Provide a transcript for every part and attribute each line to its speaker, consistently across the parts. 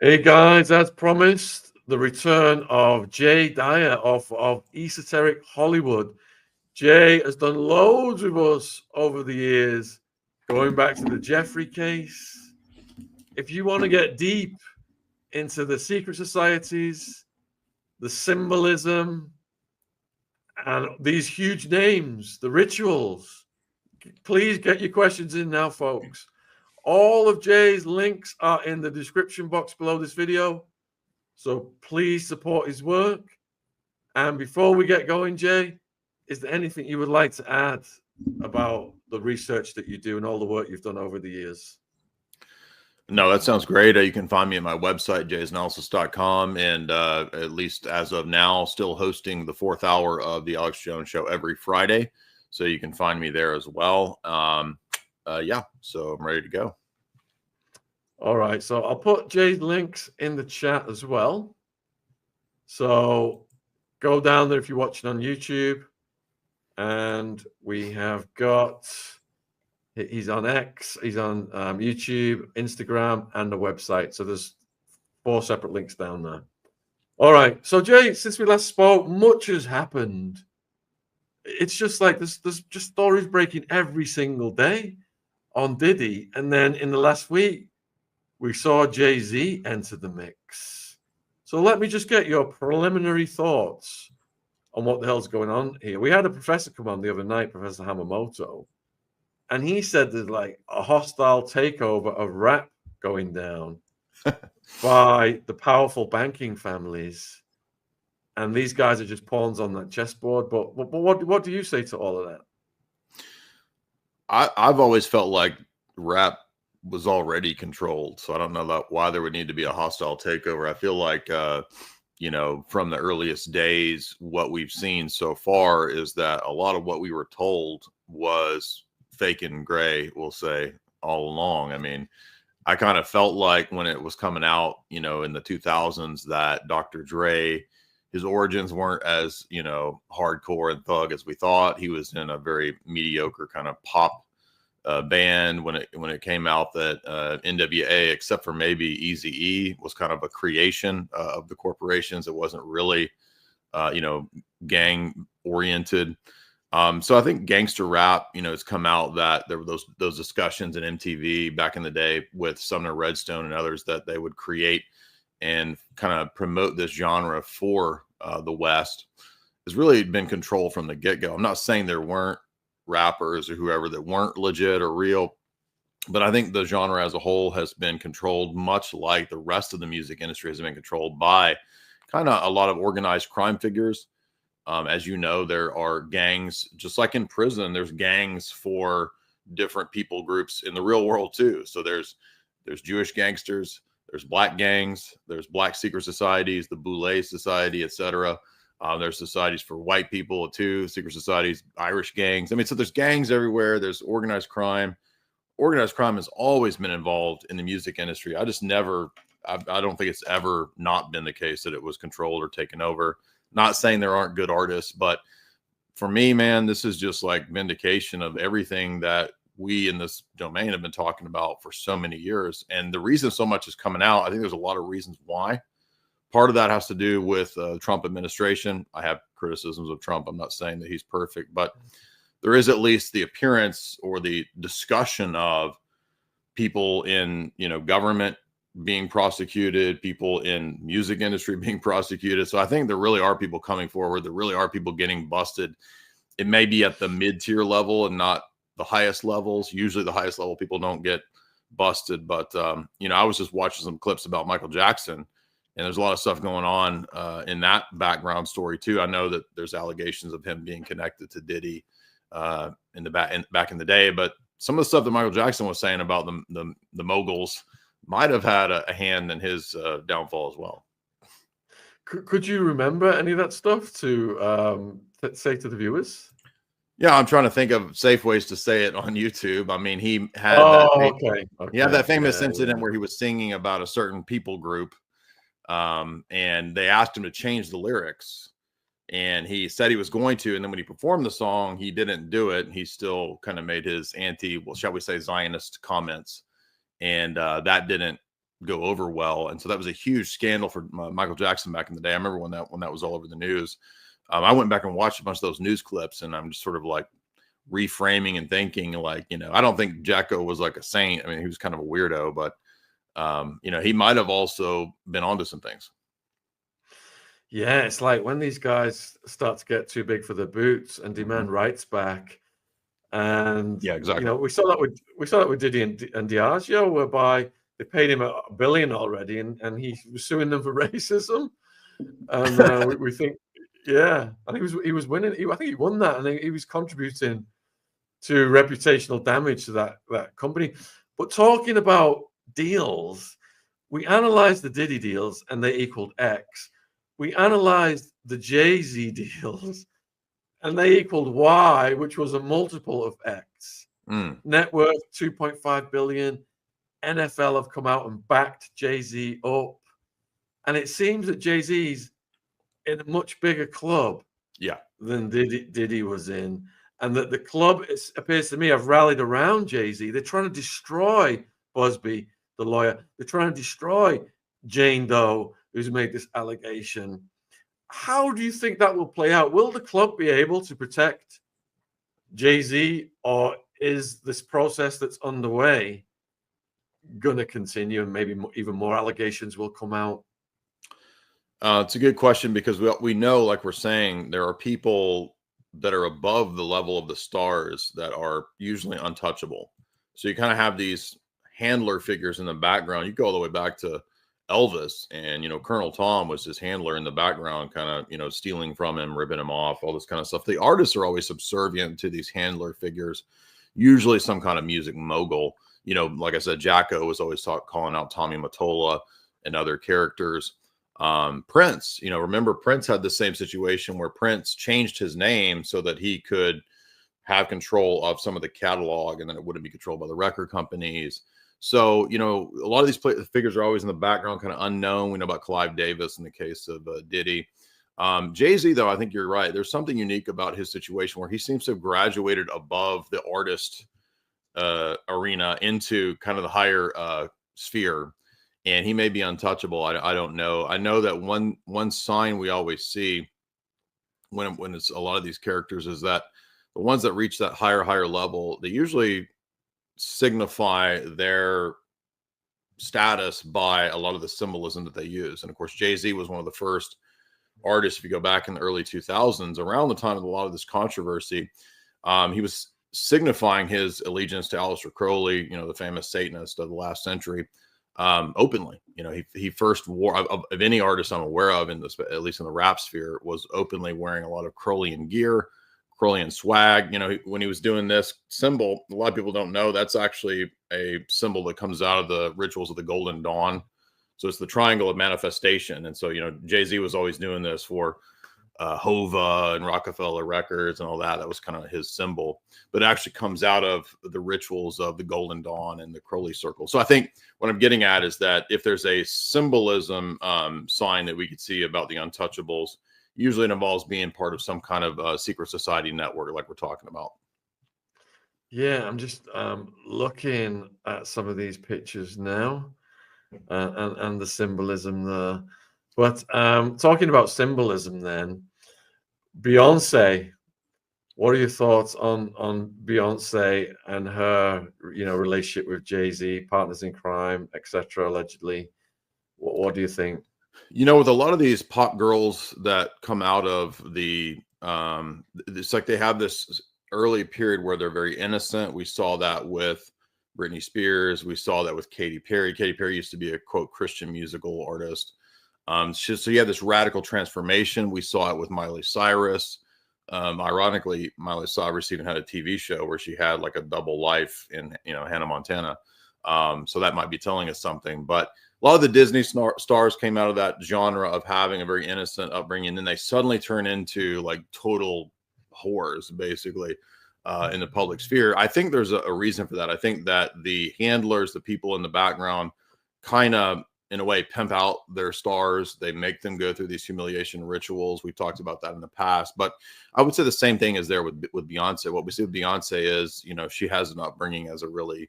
Speaker 1: Hey guys, as promised, the return of Jay Dyer of Esoteric Hollywood. Jay has done loads with us over the years, going back to the Jeffrey case. If you want to get deep into the secret societies, the symbolism, and these huge names, the rituals, please get your questions in now, folks. All of Jay's links are in the description box below this video. So please support his work. And before we get going, Jay, is there anything you would like to add about the research that you do and all the work you've done over the years?
Speaker 2: No, that sounds great. You can find me at my website, jaysanalysis.com. And at least as of now, still hosting the 4th hour of the Alex Jones Show every Friday. So you can find me there as well. Yeah, so I'm ready to go.
Speaker 1: All right. So I'll put Jay's links in the chat as well. So go down there if you're watching on YouTube. And we have got, he's on X, he's on YouTube, Instagram, and the website. So there's 4 separate links down there. All right. So Jay, since we last spoke, much has happened. It's just like there's just stories breaking every single day on Diddy. And then in the last week, we saw Jay-Z enter the mix. So let me just get your preliminary thoughts on what the hell's going on here. We had a professor come on the other night, Professor Hamamoto, and he said there's like a hostile takeover of rap going down by the powerful banking families. And these guys are just pawns on that chessboard. But what do you say to all of that?
Speaker 2: I've always felt like rap was already controlled. So I don't know why there would need to be a hostile takeover. I feel like, you know, from the earliest days, what we've seen so far is that a lot of what we were told was fake and gray, we'll say, all along. I mean, I kind of felt like when it was coming out, you know, in the 2000s, that Dr. Dre, his origins weren't as, you know, hardcore and thug as we thought. He was in a very mediocre kind of pop band when it came out, that NWA, except for maybe Eazy-E, was kind of a creation of the corporations. It wasn't really, you know, gang oriented. So I think gangster rap, you know, has come out, that there were those discussions in MTV back in the day with Sumner Redstone and others, that they would create and kind of promote this genre for the West. Has really been controlled from the get-go. I'm not saying there weren't rappers or whoever that weren't legit or real, but I think the genre as a whole has been controlled, much like the rest of the music industry has been controlled by kind of a lot of organized crime figures. As you know, there are gangs, just like in prison, there's gangs for different people groups in the real world too. So there's Jewish gangsters, there's black gangs, there's black secret societies, the Boule Society, etc. There's societies for white people too, secret societies, Irish gangs. I mean, so there's gangs everywhere. There's organized crime. Organized crime has always been involved in the music industry. I don't think it's ever not been the case that it was controlled or taken over. Not saying there aren't good artists, but for me, man, this is just like vindication of everything that we in this domain have been talking about for so many years. And the reason so much is coming out, I think there's a lot of reasons why. Part of that has to do with the Trump administration. I have criticisms of Trump. I'm not saying that he's perfect, but there is at least the appearance or the discussion of people in, you know, government being prosecuted, people in music industry being prosecuted. So I think there really are people coming forward. There really are people getting busted. It may be at the mid-tier level and not the highest levels. Usually the highest level people don't get busted. But, you know, I was just watching some clips about Michael Jackson, and there's a lot of stuff going on in that background story too. I know that there's allegations of him being connected to Diddy back in the day, but some of the stuff that Michael Jackson was saying about the moguls might have had a hand in his downfall as well.
Speaker 1: Could you remember any of that stuff to say to the viewers?
Speaker 2: Yeah, I'm trying to think of safe ways to say it on YouTube. I mean, he had he had that famous incident where he was singing about a certain people group, and they asked him to change the lyrics, and he said he was going to, and then when he performed the song, he didn't do it. He still kind of made his shall we say, Zionist comments, and that didn't go over well. And so that was a huge scandal for Michael Jackson back in the day. I remember when that was all over the news. I went back and watched a bunch of those news clips, and I'm just sort of like reframing and thinking like, I don't think Jacko was like a saint. I mean, he was kind of a weirdo, but he might have also been onto some things.
Speaker 1: Yeah, it's like when these guys start to get too big for their boots and demand rights back. And
Speaker 2: yeah, exactly.
Speaker 1: we saw that with Diddy and Diageo, whereby they paid him $1 billion already, and he was suing them for racism. And we think, yeah, and he was winning. I think he won that, and he was contributing to reputational damage to that company. But talking about deals, we analyzed the Diddy deals, and they equaled X. We analyzed the Jay-Z deals, and they equaled Y, which was a multiple of X. Net worth $2.5 billion. NFL have come out and backed Jay-Z up, and it seems that Jay-Z's in a much bigger club, than Diddy was in, and that the club, it appears to me, have rallied around Jay-Z. They're trying to destroy Busby, the lawyer. They're trying to destroy Jane Doe, who's made this allegation. How do you think that will play out? Will the club be able to protect Jay-Z, or is this process that's underway going to continue, and maybe even more allegations will come out?
Speaker 2: It's a good question, because we know, like we're saying, there are people that are above the level of the stars that are usually untouchable. So you kind of have these handler figures in the background. You go all the way back to Elvis, and Colonel Tom was his handler in the background, kind of stealing from him, ripping him off, all this kind of stuff. The artists are always subservient to these handler figures, usually some kind of music mogul. Like I said, Jacko was always calling out Tommy Mottola and other characters. Prince, remember Prince had the same situation where Prince changed his name so that he could have control of some of the catalog, and then it wouldn't be controlled by the record companies. So, a lot of these figures are always in the background, kind of unknown. We know about Clive Davis in the case of Diddy. Jay-Z, though, I think you're right. There's something unique about his situation where he seems to have graduated above the artist arena into kind of the higher sphere, and he may be untouchable. I don't know. I know that one sign we always see when it's a lot of these characters is that the ones that reach that higher level, they usually signify their status by a lot of the symbolism that they use. And of course, Jay-Z was one of the first artists, if you go back in the early 2000s, around the time of a lot of this controversy, he was signifying his allegiance to Aleister Crowley, the famous Satanist of the last century, openly. He first wore, of any artist I'm aware of, at least in the rap sphere, was openly wearing a lot of Crowleyan gear, Crowleyan swag. When he was doing this symbol, a lot of people don't know that's actually a symbol that comes out of the rituals of the Golden Dawn. So it's the triangle of manifestation. And so, Jay-Z was always doing this for Hova and Rockefeller Records and all that. That was kind of his symbol, but it actually comes out of the rituals of the Golden Dawn and the Crowley Circle. So I think what I'm getting at is that if there's a symbolism sign that we could see about the Untouchables, usually it involves being part of some kind of secret society network like we're talking about.
Speaker 1: Yeah, I'm just looking at some of these pictures now and the symbolism there. But talking about symbolism then, Beyonce, what are your thoughts on Beyonce and her, relationship with Jay-Z, partners in crime, etc., allegedly? What do you think?
Speaker 2: With a lot of these pop girls that come out of the, it's like they have this early period where they're very innocent. We saw that with Britney Spears. We saw that with Katy Perry. Katy Perry used to be a, quote, Christian musical artist. So you have this radical transformation. We saw it with Miley Cyrus. Ironically, Miley Cyrus even had a TV show where she had like a double life in, Hannah Montana. So that might be telling us something. But a lot of the Disney stars came out of that genre of having a very innocent upbringing, and they suddenly turn into like total whores, basically, in the public sphere. I think there's a reason for that. I think that the handlers, the people in the background, kind of, in a way, pimp out their stars. They make them go through these humiliation rituals. We've talked about that in the past, but I would say the same thing is there with Beyonce. What we see with Beyonce is, she has an upbringing as a really,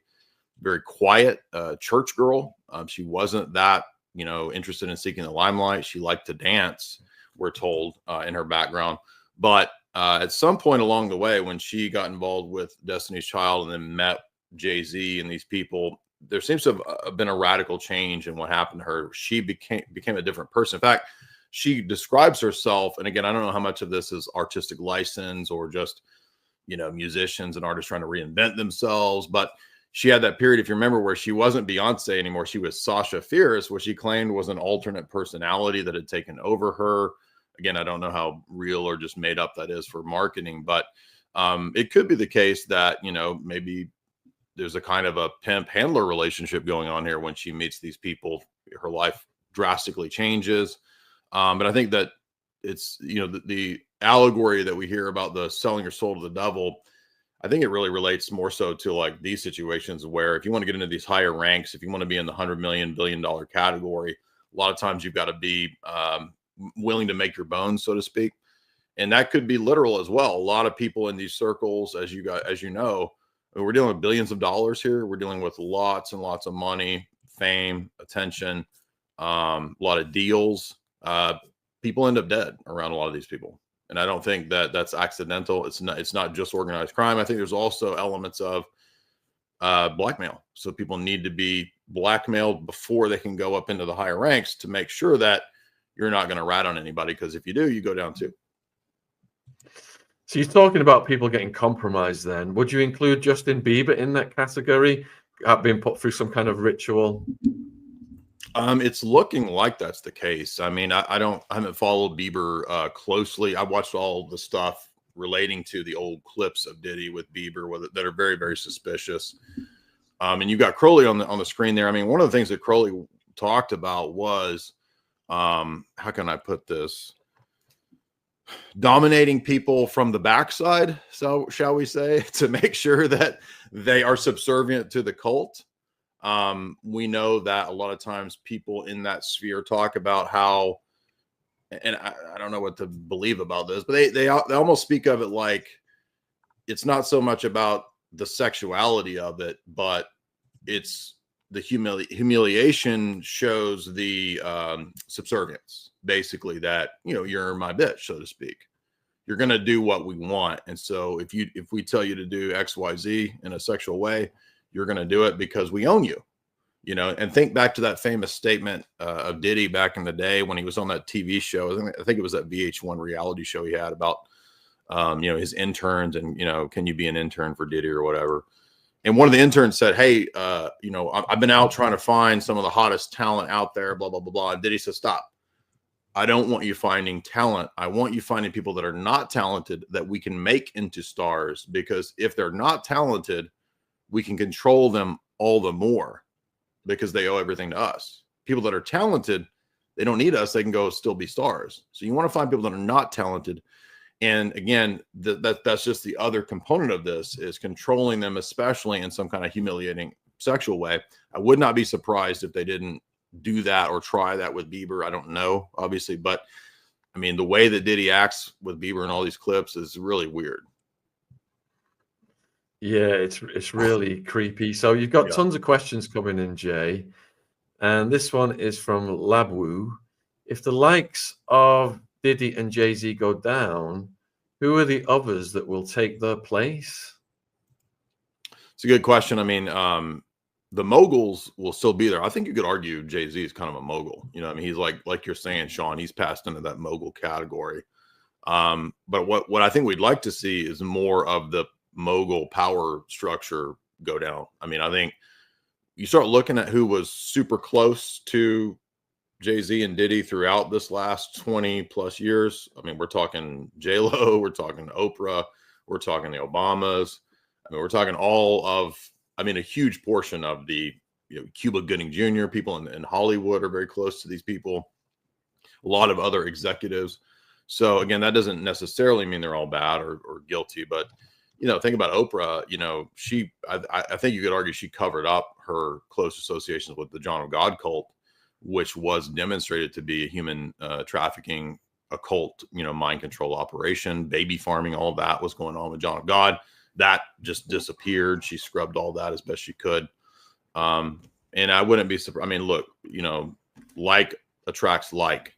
Speaker 2: very quiet church girl. She wasn't that, you know, interested in seeking the limelight. She liked to dance, we're told, in her background. But at some point along the way, when she got involved with Destiny's Child and then met Jay-Z and these people, there seems to have been a radical change in what happened to her. She became a different person. In fact, she describes herself, and again, I don't know how much of this is artistic license or just, you know, musicians and artists trying to reinvent themselves, but she had that period, if you remember, where she wasn't Beyonce anymore. She was Sasha Fierce, which she claimed was an alternate personality that had taken over her. Again, I don't know how real or just made up that is for marketing, but it could be the case that, you know, maybe there's a kind of a pimp handler relationship going on here. When she meets these people, her life drastically changes. But I think that it's, you know, the allegory that we hear about the selling your soul to the devil, I think it really relates more so to like these situations where if you want to get into these higher ranks, if you want to be in the $100 million, $1 billion category, a lot of times you've got to be willing to make your bones, so to speak. And that could be literal as well. A lot of people in these circles, as you know, we're dealing with billions of dollars here. We're dealing with lots and lots of money, fame, attention, a lot of deals. People end up dead around a lot of these people. And I don't think that that's accidental. It's not just organized crime. I think there's also elements of blackmail. So people need to be blackmailed before they can go up into the higher ranks to make sure that you're not going to rat on anybody. Because if you do, you go down too.
Speaker 1: So you're talking about people getting compromised then. Would you include Justin Bieber in that category, being put through some kind of ritual?
Speaker 2: It's looking like that's the case. I mean, I haven't followed Bieber closely. I watched all the stuff relating to the old clips of Diddy with Bieber that are very, very suspicious. And you got Crowley on the screen there. I mean, one of the things that Crowley talked about was, how can I put this? Dominating people from the backside, so shall we say, to make sure that they are subservient to the cult. We know that a lot of times people in that sphere talk about how, and I don't know what to believe about this, but they almost speak of it like it's not so much about the sexuality of it, but it's the humiliation shows the subservience, basically, that, you know, you're my bitch, so to speak. You're going to do what we want. And so if we tell you to do XYZ in a sexual way, you're going to do it because we own you, you know. And think back to that famous statement of Diddy back in the day when he was on that TV show. I think it was that VH1 reality show he had about, you know, his interns and, you know, can you be an intern for Diddy or whatever. And one of the interns said, hey, you know, I've been out trying to find some of the hottest talent out there, blah, blah, blah, blah. And Diddy said, stop. I don't want you finding talent. I want you finding people that are not talented that we can make into stars, because if they're not talented, we can control them all the more because they owe everything to us. People that are talented, they don't need us. They can go still be stars. So you want to find people that are not talented. And again, that's just the other component of this, is controlling them, especially in some kind of humiliating sexual way. I would not be surprised if they didn't do that or try that with Bieber. I don't know, obviously, but I mean, the way that Diddy acts with Bieber in all these clips is really weird.
Speaker 1: Yeah, it's really creepy. So you've got tons of questions coming in, Jay. And this one is from Labwu. If the likes of Diddy and Jay-Z go down, who are the others that will take their place?
Speaker 2: It's a good question. I mean, the moguls will still be there. I think you could argue Jay-Z is kind of a mogul. You know, I mean, he's like you're saying, Shaun, he's passed into that mogul category. But what I think we'd like to see is more of the mogul power structure go down. I mean, I think you start looking at who was super close to Jay-Z and Diddy throughout this last 20 plus years. I mean, we're talking J-Lo, we're talking Oprah, we're talking the Obamas. I mean, we're talking a huge portion of the, you know, Cuba Gooding Jr. people in Hollywood are very close to these people. A lot of other executives. So again, that doesn't necessarily mean they're all bad or guilty, but, you know, think about Oprah. You know, I think you could argue she covered up her close associations with the John of God cult, which was demonstrated to be a human trafficking, occult, you know, mind control operation, baby farming. All of that was going on with John of God. That just disappeared. She scrubbed all that as best she could. And I wouldn't be surprised. I mean, look, you know, like attracts like.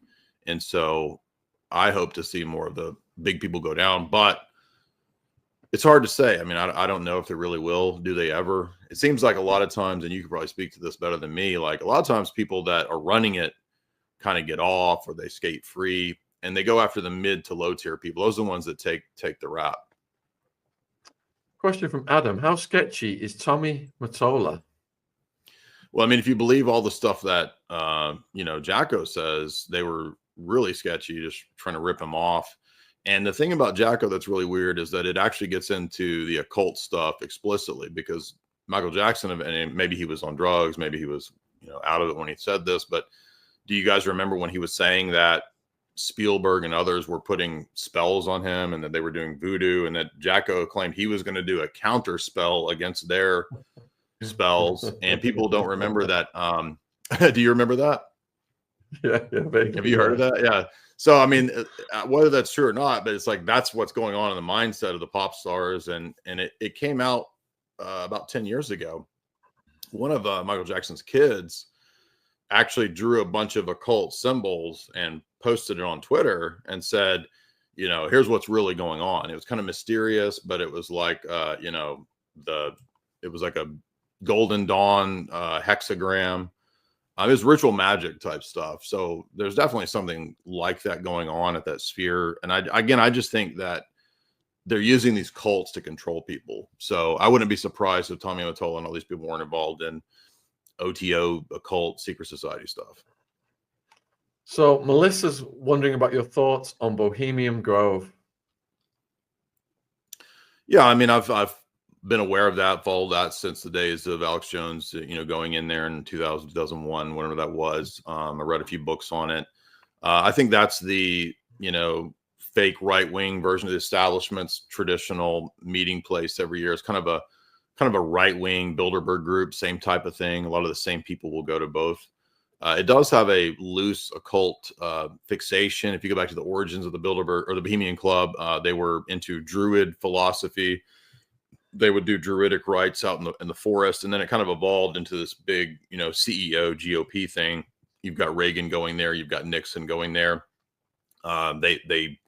Speaker 2: And so I hope to see more of the big people go down, but it's hard to say. I mean, I don't know if they really will. Do they ever? It seems like a lot of times, and you could probably speak to this better than me, like a lot of times people that are running it kind of get off or they skate free and they go after the mid to low tier people. Those are the ones that take the rap.
Speaker 1: Question from Adam. How sketchy is Tommy Mottola?
Speaker 2: Well, I mean, if you believe all the stuff that, you know, Jacko says, they were really sketchy, just trying to rip him off. And the thing about Jacko that's really weird is that it actually gets into the occult stuff explicitly, because Michael Jackson, and maybe he was on drugs, maybe he was, you know, out of it when he said this, but do you guys remember when he was saying that Spielberg and others were putting spells on him and that they were doing voodoo, and that Jacko claimed he was going to do a counter spell against their spells? And people don't remember that. Do you remember that?
Speaker 1: Yeah.
Speaker 2: Have you heard of that? Yeah. So, I mean, whether that's true or not, but it's like, that's what's going on in the mindset of the pop stars. And it came out about 10 years ago. One of Michael Jackson's kids actually drew a bunch of occult symbols and posted it on Twitter and said, you know, here's what's really going on. It was kind of mysterious, but it was like, you know, it was like a Golden Dawn hexagram. It was ritual magic type stuff. So there's definitely something like that going on at that sphere. And I just think that they're using these cults to control people. So I wouldn't be surprised if Tommy Mottola and all these people weren't involved in OTO, occult, secret society stuff.
Speaker 1: So Melissa's wondering about your thoughts on Bohemian Grove. Yeah,
Speaker 2: I mean, I've been aware of that, followed that since the days of Alex Jones, you know, going in there in 2000, 2001, whenever that was. I read a few books on it. I think that's the, you know, fake right-wing version of the establishment's traditional meeting place every year. It's kind of a right-wing Bilderberg group, same type of thing. A lot of the same people will go to both. It does have a loose occult fixation. If you go back to the origins of the Bilderberg or the Bohemian Club, they were into Druid philosophy. They would do Druidic rites out in the forest, and then it kind of evolved into this big, you know, CEO GOP thing. You've got Reagan going there, you've got Nixon going there. They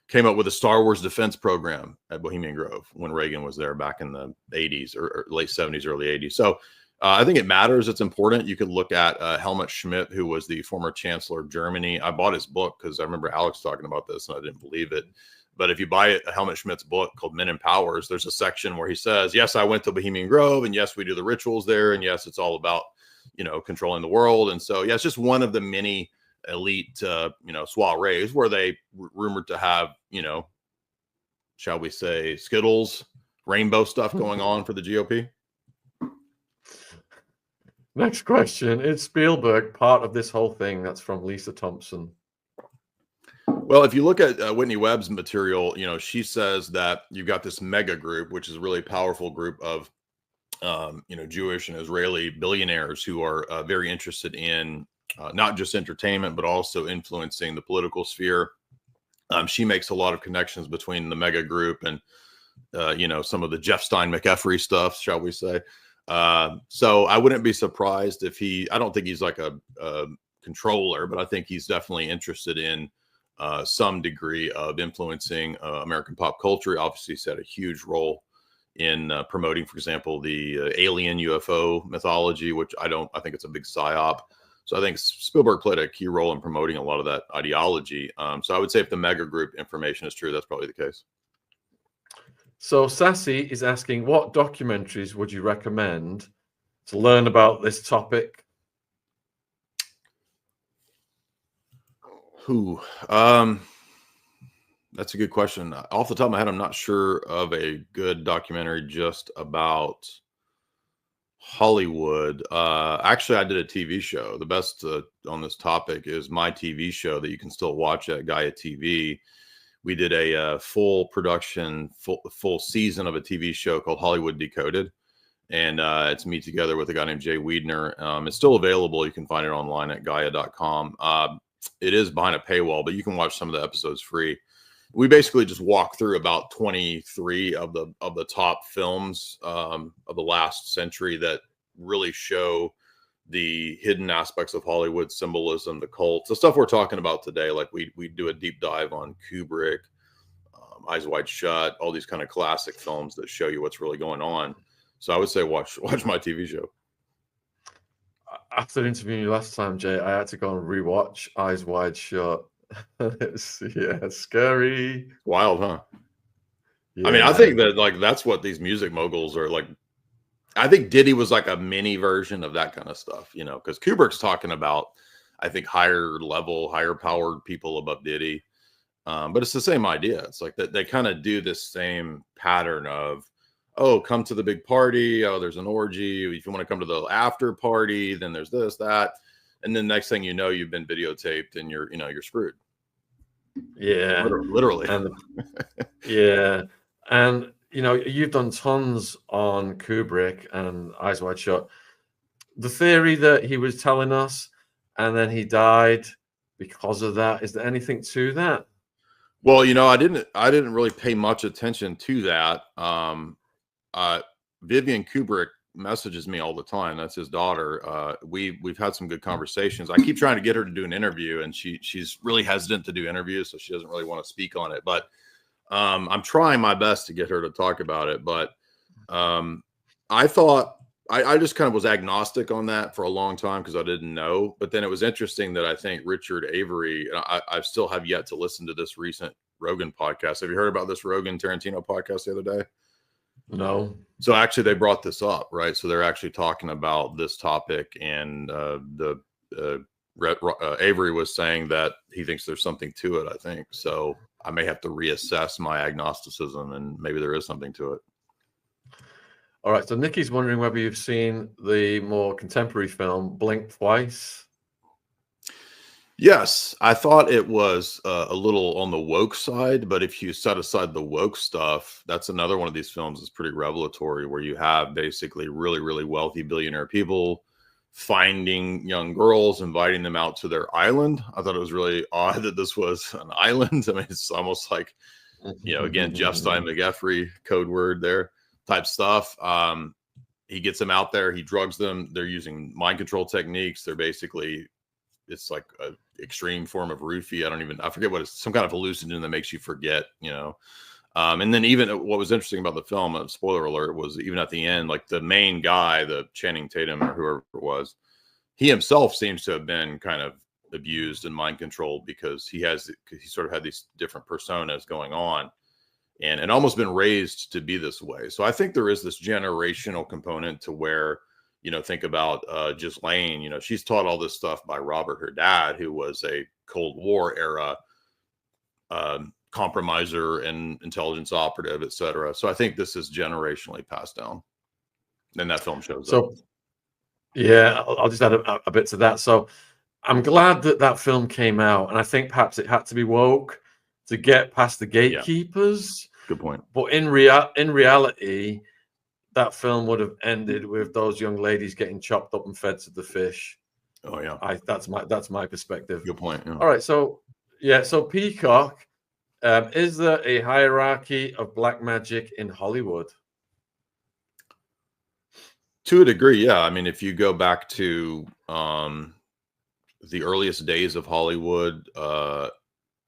Speaker 2: came up with a Star Wars defense program at Bohemian Grove when Reagan was there back in the 80s or late 70s, early 80s. So I think it matters. It's important. You could look at Helmut Schmidt, who was the former chancellor of Germany. I bought his book because I remember Alex talking about this and I didn't believe it. But if you buy a Helmut Schmidt's book called Men in Powers, there's a section where he says, yes, I went to Bohemian Grove, and yes, we do the rituals there. And yes, it's all about, you know, controlling the world. And so, yeah, it's just one of the many elite, you know, soirees where they rumored to have, you know, shall we say, Skittles, rainbow stuff going on for the GOP.
Speaker 1: Next question. Is Spielberg part of this whole thing? That's from Lisa Thompson.
Speaker 2: Well, if you look at Whitney Webb's material, you know, she says that you've got this mega group, which is a really powerful group of, you know, Jewish and Israeli billionaires who are very interested in not just entertainment, but also influencing the political sphere. She makes a lot of connections between the mega group and, you know, some of the Jeff Stein McEffery stuff, shall we say. So I wouldn't be surprised if I don't think he's like a controller, but I think he's definitely interested in some degree of influencing American pop culture. Obviously, he's had a huge role in promoting, for example, the alien UFO mythology, which I think it's a big psyop. So I think Spielberg played a key role in promoting a lot of that ideology. So I would say if the mega group information is true, that's probably the case.
Speaker 1: So Sassy is asking, what documentaries would you recommend to learn about this topic?
Speaker 2: That's a good question. Off the top of my head, I'm not sure of a good documentary just about Hollywood. Actually, I did a TV show. The best on this topic is my TV show that you can still watch at Gaia TV. We did a full production, full season of a TV show called Hollywood Decoded. And it's me together with a guy named Jay Wiedner. It's still available. You can find it online at Gaia.com. It is behind a paywall, but you can watch some of the episodes free. We basically just walk through about 23 of the top films of the last century that really show the hidden aspects of Hollywood symbolism, the cults, the stuff we're talking about today. Like we do a deep dive on Kubrick, Eyes Wide Shut, all these kind of classic films that show you what's really going on. So I would say watch my TV show.
Speaker 1: After interviewing you last time, Jay, I had to go and rewatch Eyes Wide Shut. It's scary.
Speaker 2: Wild, huh?
Speaker 1: Yeah.
Speaker 2: I mean, I think that like that's what these music moguls are like. I think Diddy was like a mini version of that kind of stuff, you know, because Kubrick's talking about, I think, higher level, higher powered people above Diddy. But it's the same idea. It's like that they kind of do this same pattern of, oh, come to the big party. Oh, there's an orgy. If you want to come to the after party, then there's this, that. And then next thing you know, you've been videotaped and you're screwed.
Speaker 1: Yeah.
Speaker 2: Literally.
Speaker 1: And yeah. And, you know, you've done tons on Kubrick and Eyes Wide Shut. The theory that he was telling us and then he died because of that, is there anything to that?
Speaker 2: Well, you know, I didn't really pay much attention to that. Vivian Kubrick messages me all the time. That's his daughter. We've had some good conversations. I keep trying to get her to do an interview, and she's really hesitant to do interviews, so she doesn't really want to speak on it. But I'm trying my best to get her to talk about it. But I thought I just kind of was agnostic on that for a long time because I didn't know. But then it was interesting that I think Richard Avery, and I still have yet to listen to this recent Rogan podcast. Have you heard about this Rogan Tarantino podcast the other day?
Speaker 1: No.
Speaker 2: So actually they brought this up, right? So they're actually talking about this topic, and Avery was saying that he thinks there's something to it, I think. So I may have to reassess my agnosticism, and maybe there is something to it.
Speaker 1: All right. So Nikki's wondering whether you've seen the more contemporary film Blink Twice.
Speaker 2: Yes, I thought it was a little on the woke side, but if you set aside the woke stuff, that's another one of these films that's pretty revelatory, where you have basically really, really wealthy billionaire people finding young girls, inviting them out to their island. I thought it was really odd that this was an island. I mean, it's almost like, you know, again, Jeff Stein McGeffrey code word there type stuff. He gets them out there, he drugs them. They're using mind control techniques. They're basically, it's like an extreme form of roofie. I forget what it's, some kind of hallucinogen that makes you forget, you know. And then even what was interesting about the film, spoiler alert, was even at the end, like the main guy, the Channing Tatum or whoever it was, he himself seems to have been kind of abused and mind controlled because he sort of had these different personas going on and almost been raised to be this way. So I think there is this generational component to where, you know, think about Ghislaine, you know, she's taught all this stuff by Robert, her dad, who was a Cold War era compromiser and intelligence operative, etc. So I think this is generationally passed down. And that film shows up.
Speaker 1: Yeah, I'll just add a bit to that. So I'm glad that film came out. And I think perhaps it had to be woke to get past the gatekeepers.
Speaker 2: Yeah. Good point.
Speaker 1: But in reality, that film would have ended with those young ladies getting chopped up and fed to the fish.
Speaker 2: Oh yeah,
Speaker 1: that's my perspective.
Speaker 2: Good point. Yeah.
Speaker 1: All right, so Peacock, is there a hierarchy of black magic in Hollywood?
Speaker 2: To a degree, yeah. I mean, if you go back to the earliest days of Hollywood,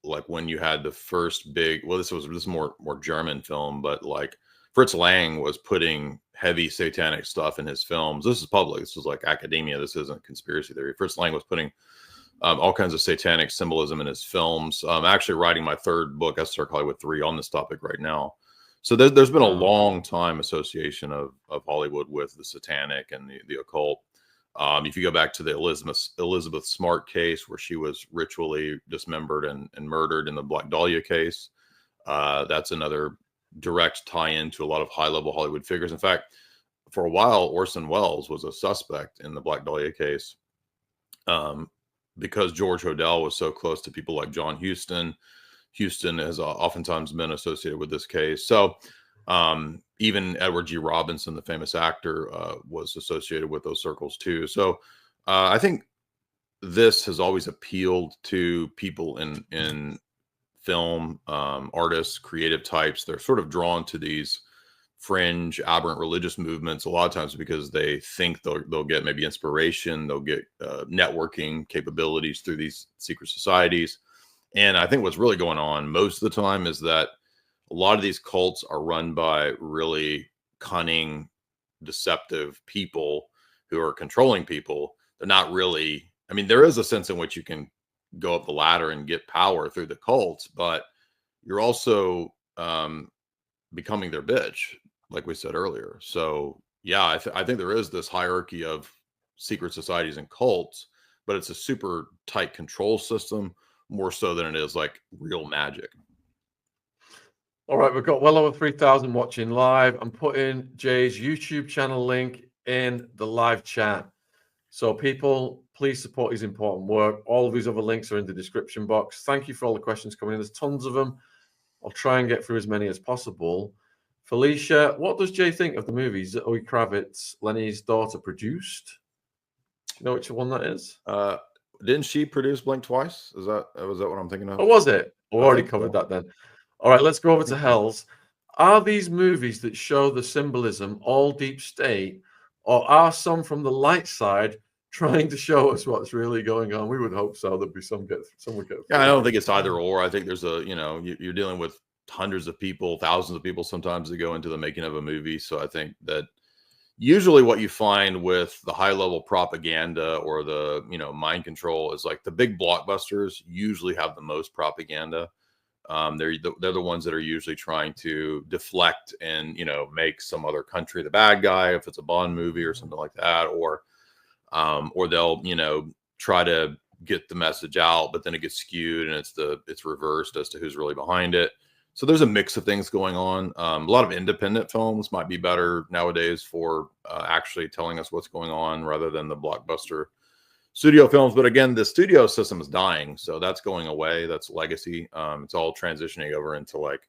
Speaker 2: like when you had the first big, well, this is more German film, but like Fritz Lang was putting heavy satanic stuff in his films. This is public. This was like academia. This isn't conspiracy theory. Fritz Lang was putting all kinds of satanic symbolism in his films. I'm actually writing my third book, Esoteric Hollywood 3, on this topic right now. So there's been a long time association of Hollywood with the satanic and the occult. If you go back to the Elizabeth Smart case, where she was ritually dismembered and murdered in the Black Dahlia case, that's another direct tie-in to a lot of high-level Hollywood figures. In fact, for a while, Orson Welles was a suspect in the Black Dahlia case because George Hodel was so close to people like John Huston. Houston has oftentimes been associated with this case. So even Edward G. Robinson, the famous actor, was associated with those circles too. So I think this has always appealed to people in film, artists, creative types. They're sort of drawn to these fringe, aberrant religious movements a lot of times because they think they'll get maybe inspiration, they'll get networking capabilities through these secret societies. And I think what's really going on most of the time is that a lot of these cults are run by really cunning, deceptive people who are controlling people. They're not really, I mean, there is a sense in which you can go up the ladder and get power through the cults, but you're also becoming their bitch, like we said earlier. So yeah, I think there is this hierarchy of secret societies and cults, but it's a super tight control system, more so than it is like real magic.
Speaker 1: All right, we've got well over 3,000 watching live. I'm putting Jay's YouTube channel link in the live chat. So people, please support his important work. All of his other links are in the description box. Thank you for all the questions coming in. There's tons of them. I'll try and get through as many as possible. Felicia, what does Jay think of the movies that Zoe Kravitz, Lenny's daughter, produced? Do you know which one that is?
Speaker 2: Didn't she produce Blink twice? Was that what I'm thinking of?
Speaker 1: Oh, was it? We already covered that then. All right, let's go over to Hells. Are these movies that show the symbolism all deep state, or are some from the light side trying to show us what's really going on? We would hope so. There'd be some would get.
Speaker 2: Yeah, I don't think it's either or. I think there's you're dealing with hundreds of people, thousands of people sometimes that go into the making of a movie. So I think that usually what you find with the high level propaganda or the, mind control is like the big blockbusters usually have the most propaganda. They're the ones that are usually trying to deflect and, make some other country the bad guy, if it's a Bond movie or something like that, or they'll, try to get the message out, but then it gets skewed and it's reversed as to who's really behind it. So there's a mix of things going on. A lot of independent films might be better nowadays for actually telling us what's going on rather than the blockbuster studio films. But again, the studio system is dying, so that's going away. That's legacy. It's all transitioning over into like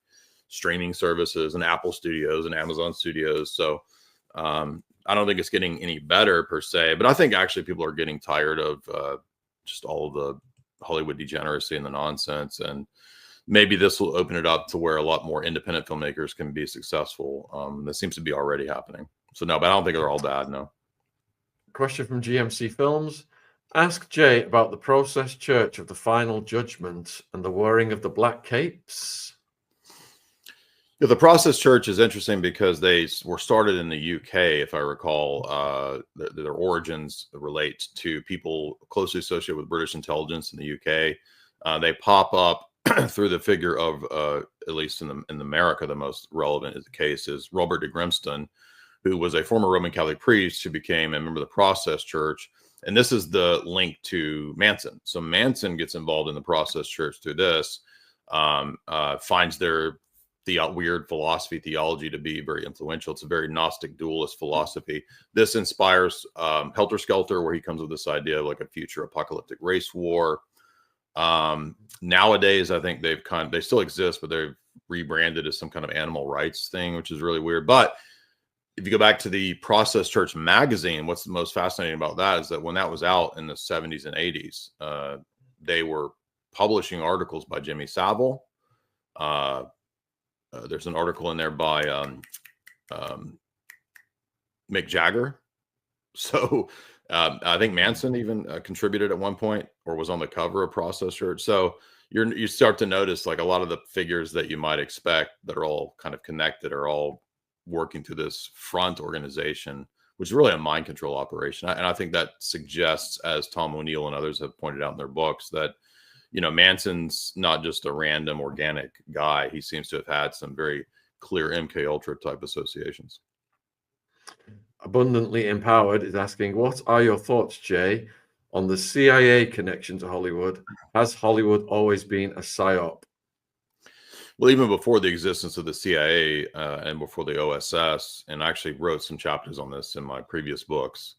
Speaker 2: streaming services and Apple Studios and Amazon Studios. So I don't think it's getting any better per se, but I think actually people are getting tired of just all of the Hollywood degeneracy and the nonsense. And maybe this will open it up to where a lot more independent filmmakers can be successful. That seems to be already happening. So no, but I don't think they're all bad. No.
Speaker 1: Question from GMC Films. Ask Jay about the Process Church of the Final Judgment and the wearing of the black capes.
Speaker 2: Yeah, the Process Church is interesting because they were started in the UK, if I recall. Their origins relate to people closely associated with British intelligence in the UK. They pop up through the figure of, at least in America, the most relevant is the case is Robert de Grimston, who was a former Roman Catholic priest who became a member of the Process Church. And this is the link to Manson. So Manson gets involved in the Process Church through this, finds their weird theology to be very influential. It's a very Gnostic dualist philosophy. This inspires Helter Skelter, where he comes with this idea of like a future apocalyptic race war. Nowadays, I think they still exist, but they've rebranded as some kind of animal rights thing, which is really weird. But if you go back to the Process Church magazine, what's the most fascinating about that is that when that was out in the 70s and 80s, they were publishing articles by Jimmy Savile. There's an article in there by Mick Jagger. So I think Manson even contributed at one point or was on the cover of Process Church. So you start to notice like a lot of the figures that you might expect that are all kind of connected are all working through this front organization, which is really a mind control operation. And I think that suggests, as Tom O'Neill and others have pointed out in their books, that Manson's not just a random organic guy. He seems to have had some very clear MK Ultra type associations.
Speaker 1: Abundantly Empowered is asking, what are your thoughts, Jay, on the CIA connection to Hollywood? Has Hollywood always been a psyop?
Speaker 2: Well, even before the existence of the CIA and before the OSS, and I actually wrote some chapters on this in my previous books,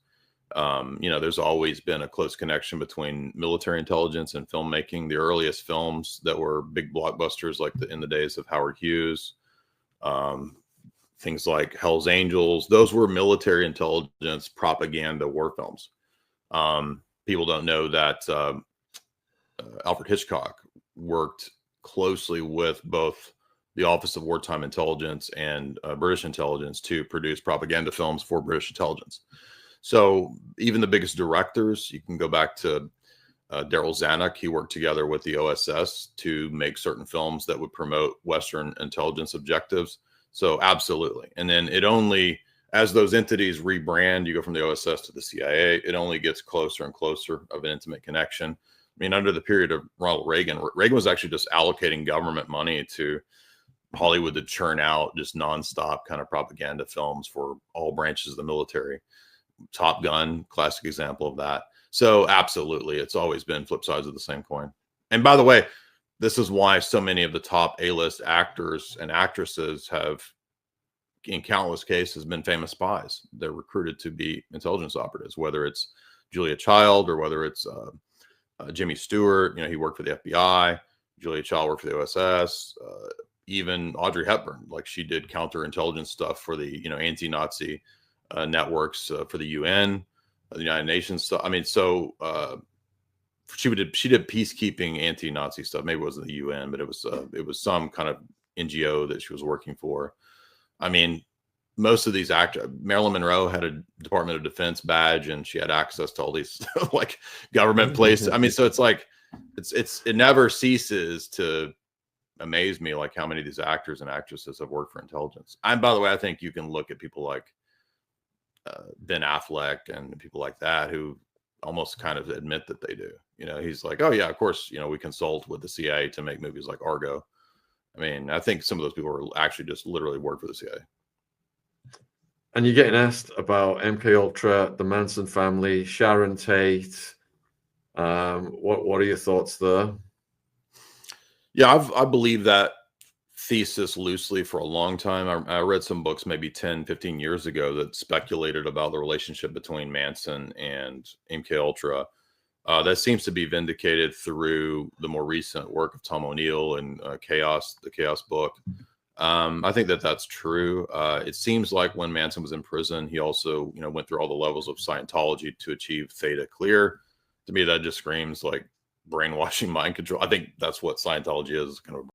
Speaker 2: there's always been a close connection between military intelligence and filmmaking. The earliest films that were big blockbusters, like in the days of Howard Hughes, things like Hell's Angels, those were military intelligence propaganda war films. People don't know that Alfred Hitchcock worked closely with both the Office of Wartime Intelligence and British intelligence to produce propaganda films for British intelligence. So even the biggest directors, you can go back to Daryl Zanuck. He worked together with the OSS to make certain films that would promote Western intelligence objectives. So absolutely. And then it only, as those entities rebrand, you go from the OSS to the CIA, it only gets closer and closer of an intimate connection. I mean, under the period of Ronald Reagan, Reagan was actually just allocating government money to Hollywood to churn out just nonstop kind of propaganda films for all branches of the military. Top Gun, classic example of that. So absolutely, it's always been flip sides of the same coin. And by the way, this is why so many of the top A-list actors and actresses have, in countless cases, been famous spies. They're recruited to be intelligence operatives, whether it's Julia Child or whether it's Jimmy Stewart. You know, he worked for the FBI. Julia Child worked for the OSS. Even Audrey Hepburn, like she did counterintelligence stuff for the, you know, anti-Nazi networks for the UN, the United Nations stuff. I mean, so she did peacekeeping anti-Nazi stuff. Maybe it wasn't the UN, but it was some kind of NGO that she was working for. I mean, most of these actors, Marilyn Monroe had a Department of Defense badge, and she had access to all these like government places. I mean, so it's like it never ceases to amaze me, like how many of these actors and actresses have worked for intelligence. And by the way, I think you can look at people like Ben Affleck and people like that who almost kind of admit that they do. You know, he's like, oh yeah, of course, you know, we consult with the CIA to make movies like Argo. I mean, I think some of those people are actually just literally work for the CIA.
Speaker 1: And you're getting asked about MK Ultra, the Manson family, Sharon Tate. What are your thoughts there?
Speaker 2: Yeah, I believe that thesis loosely for a long time. I read some books maybe 10, 15 years ago that speculated about the relationship between Manson and MK Ultra. That seems to be vindicated through the more recent work of Tom O'Neill and the Chaos book. I think that that's true. It seems like when Manson was in prison, he also, you know, went through all the levels of Scientology to achieve theta clear. To me, that just screams like brainwashing, mind control. I think that's what Scientology is, kind of